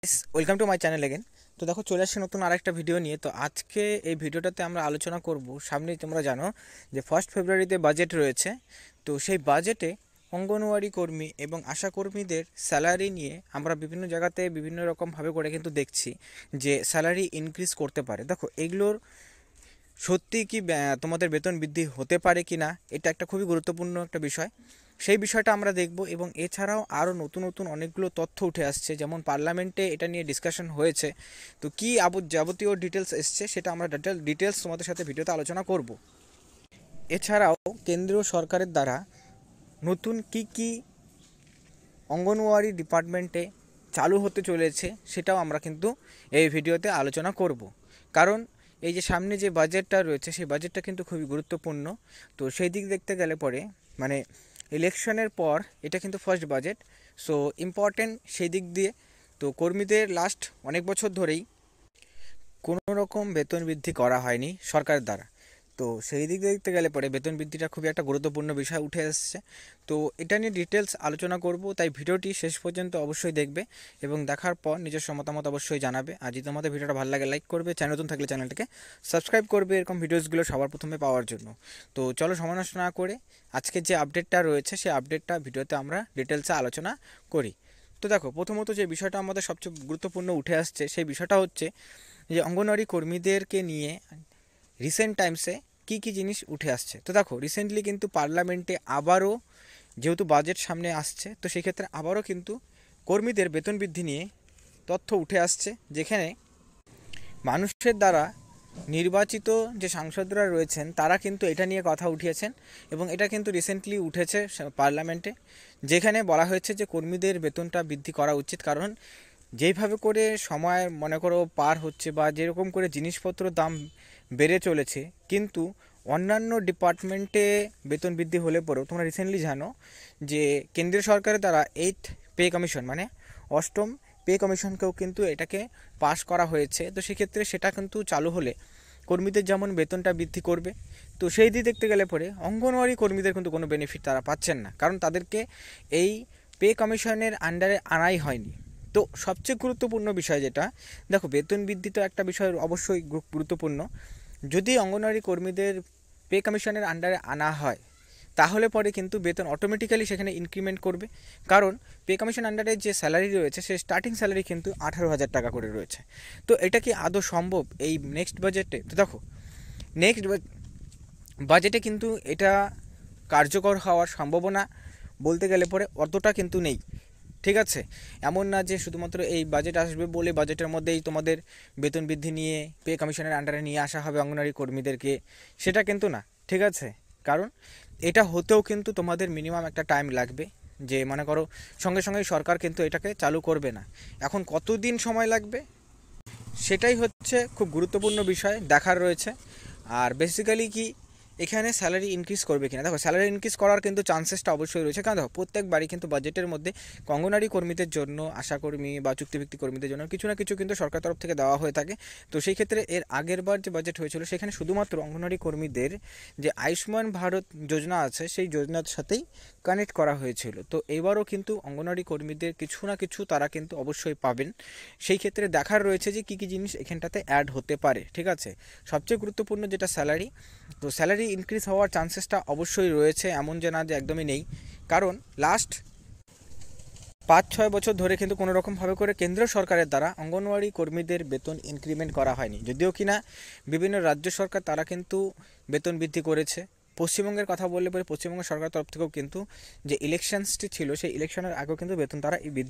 Welcome to my channel again. তো দেখো, চলে আসছে নতুন আরেকটা ভিডিও নিয়ে। তো আজকে এই ভিডিওটাতে আমরা আলোচনা করব, সামনেই তোমরা জানো যে 1 ফেব্রুয়ারিতে বাজেট রয়েছে। তো সেই বাজেটে অঙ্গনওয়াড়ি কর্মী এবং আশা কর্মীদের স্যালারি নিয়ে আমরা বিভিন্ন জায়গাতে বিভিন্ন রকমভাবে করে কিন্তু দেখছি যে স্যালারি ইনক্রিজ করতে পারে। দেখো, এগুলোর সত্যি কি তোমাদের বেতন বৃদ্ধি হতে পারে কি না, এটা একটা খুবই গুরুত্বপূর্ণ একটা বিষয়। সেই বিষয়টা আমরা দেখব, এবং এছাড়াও আরও নতুন নতুন অনেকগুলো তথ্য উঠে আসছে, যেমন পার্লামেন্টে এটা নিয়ে ডিসকাশন হয়েছে। তো কী যাবতীয় ডিটেলস এসছে সেটা আমরা ডিটেলস তোমাদের সাথে ভিডিওতে আলোচনা করব। এছাড়াও কেন্দ্রীয় সরকারের দ্বারা নতুন কি কি অঙ্গনওয়াড়ি ডিপার্টমেন্টে চালু হতে চলেছে সেটাও আমরা কিন্তু এই ভিডিওতে আলোচনা করব। কারণ এই যে সামনে যে বাজেটটা রয়েছে সেই বাজেটটা কিন্তু খুবই গুরুত্বপূর্ণ। তো সেই দিক দেখতে গেলে পরে মানে ইলেকশনের পর এটা কিন্তু ফার্স্ট বাজেট, সো ইম্পর্টেন্ট সেই দিক দিয়ে। তো কর্মীদের লাস্ট অনেক বছর ধরেই কোনো রকম বেতন বৃদ্ধি করা হয়নি সরকারের দ্বারা। তো সেই দিক দেখতে গেলে পরে বেতন বৃদ্ধিটা খুবই একটা গুরুত্বপূর্ণ বিষয় উঠে এসছে। তো এটা নিয়ে ডিটেলস আলোচনা করব, তাই ভিডিওটি শেষ পর্যন্ত অবশ্যই দেখবে এবং দেখার পর নিজস্ব মতামত অবশ্যই জানাবে। আর যদি তোমাদের ভিডিওটা ভালো লাগে লাইক করবে, চ্যানেল নতুন থাকলে চ্যানেলটাকে সাবস্ক্রাইব করবে এরকম ভিডিওসগুলো সবার প্রথমে পাওয়ার জন্য। তো চলো সময় নষ্ট না করে আজকে যে আপডেটটা রয়েছে সেই আপডেটটা ভিডিওতে আমরা ডিটেলসে আলোচনা করি। তো দেখো, প্রথমত যে বিষয়টা আমাদের সবচেয়ে গুরুত্বপূর্ণ উঠে আসছে সেই বিষয়টা হচ্ছে যে অঙ্গনওয়াড়ি কর্মীদেরকে নিয়ে রিসেন্ট টাইমসে কী কী জিনিস উঠে আসছে। তো দেখো, রিসেন্টলি কিন্তু পার্লামেন্টে আবারও, যেহেতু বাজেট সামনে আসছে, তো সেক্ষেত্রে আবারও কিন্তু কর্মীদের বেতন বৃদ্ধি নিয়ে তথ্য উঠে আসছে, যেখানে মানুষের দ্বারা নির্বাচিত যে সাংসদরা রয়েছেন তারা কিন্তু এটা নিয়ে কথা উঠিয়েছেন। এবং এটা কিন্তু রিসেন্টলি উঠেছে পার্লামেন্টে, যেখানে বলা হয়েছে যে কর্মীদের বেতনটা বৃদ্ধি করা উচিত। কারণ যেইভাবে করে সময় মনে করো পার হচ্ছে বা যেরকম করে জিনিসপত্র দাম বেড়ে চলেছে, কিন্তু অন্যান্য ডিপার্টমেন্টে বেতন বৃদ্ধি হলে পরেও তোমরা রিসেন্টলি জানো যে কেন্দ্রীয় সরকারের দ্বারা 8 পে কমিশন মানে অষ্টম পে কমিশনকেও কিন্তু এটাকে পাশ করা হয়েছে। তো সেক্ষেত্রে সেটা কিন্তু চালু হলে কর্মীদের যেমন বেতনটা বৃদ্ধি করবে, তো সেই দিক দেখতে গেলে পরে অঙ্গনওয়াড়ি কর্মীদের কিন্তু কোনো বেনিফিট তারা পাচ্ছেন না, কারণ তাদেরকে এই পে কমিশনের আন্ডারে আনাই হয়নি। তো সবচেয়ে গুরুত্বপূর্ণ বিষয় যেটা, দেখো, বেতন বৃদ্ধি তো একটা বিষয় অবশ্যই গুরুত্বপূর্ণ। যদি অঙ্গনওয়াড়ি কর্মীদের পে কমিশনের আন্ডারে আনা হয় তাহলে পরে কিন্তু বেতন অটোমেটিক্যালি সেখানে ইনক্রিমেন্ট করবে। কারণ পে কমিশন আন্ডারে যে স্যালারি রয়েছে সে স্টার্টিং স্যালারি কিন্তু 18,000 টাকা করে রয়েছে। তো এটা কি আদৌ সম্ভব এই নেক্সট বাজেটে? তো দেখো, নেক্সট বাজেটে কিন্তু এটা কার্যকর হওয়ার সম্ভাবনা বলতে গেলে পরে অতটা কিন্তু নেই। ঠিক আছে, এমন না যে শুধুমাত্র এই বাজেট আসবে বলে বাজেটের মধ্যেই তোমাদের বেতন বৃদ্ধি নিয়ে পে কমিশনের আন্ডারে নিয়ে আসা হবে অঙ্গনওয়াড়ি কর্মীদেরকে, সেটা কিন্তু না। ঠিক আছে, কারণ এটা হতেও কিন্তু তোমাদের মিনিমাম একটা টাইম লাগবে। যে মনে করো সঙ্গে সঙ্গেই সরকার কিন্তু এটাকে চালু করবে না, এখন কতদিন সময় লাগবে সেটাই হচ্ছে খুব গুরুত্বপূর্ণ বিষয় দেখার রয়েছে। আর বেসিক্যালি কি এখানে স্যালারি ইনক্রিজ করবে কিনা, দেখো স্যালারি ইনক্রিজ করার কিন্তু চান্সেসটা অবশ্যই রয়েছে। কারণ দেখো, প্রত্যেকবারই কিন্তু বাজেটের মধ্যে অঙ্গনওয়াড়ি কর্মীদের জন্য, আশাকর্মী বা চুক্তিভিত্তিক কর্মীদের জন্য কিছু না কিছু কিন্তু সরকার তরফ থেকে দেওয়া হয়ে থাকে। তো সেই ক্ষেত্রে এর আগের বার যে বাজেট হয়েছিল সেখানে শুধুমাত্র অঙ্গনওয়াড়ি কর্মীদের যে আয়ুষ্মান ভারত যোজনা আছে সেই যোজনার সাথেই কানেক্ট করা হয়েছিল। তো এবারও কিন্তু অঙ্গনওয়াড়ি কর্মীদের কিছু না কিছু তারা কিন্তু অবশ্যই পাবেন। সেই ক্ষেত্রে দেখার রয়েছে যে কী কী জিনিস এখানটাতে অ্যাড হতে পারে। ঠিক আছে, সবচেয়ে গুরুত্বপূর্ণ যেটা স্যালারি, তো স্যালারি ইনক্রিজ হওয়ার চান্সেসটা অবশ্যই রয়েছে, এমন যে না যে একদমই নেই। কারণ লাস্ট 5-6 বছর ধরে কিন্তু কোনো রকমভাবে করে কেন্দ্র সরকারের দ্বারা অঙ্গনওয়াড়ি কর্মীদের বেতন ইনক্রিমেন্ট করা হয়নি। যদিও কিনা বিভিন্ন রাজ্য সরকার তারা কিন্তু বেতন বৃদ্ধি করেছে। পশ্চিমবঙ্গের কথা বললে পরে পশ্চিমবঙ্গ সরকার তরফ থেকেও কিন্তু যে ইলেকশনসটি ছিল সেই ইলেকশনের আগেও কিন্তু বেতন তারা বৃদ্ধি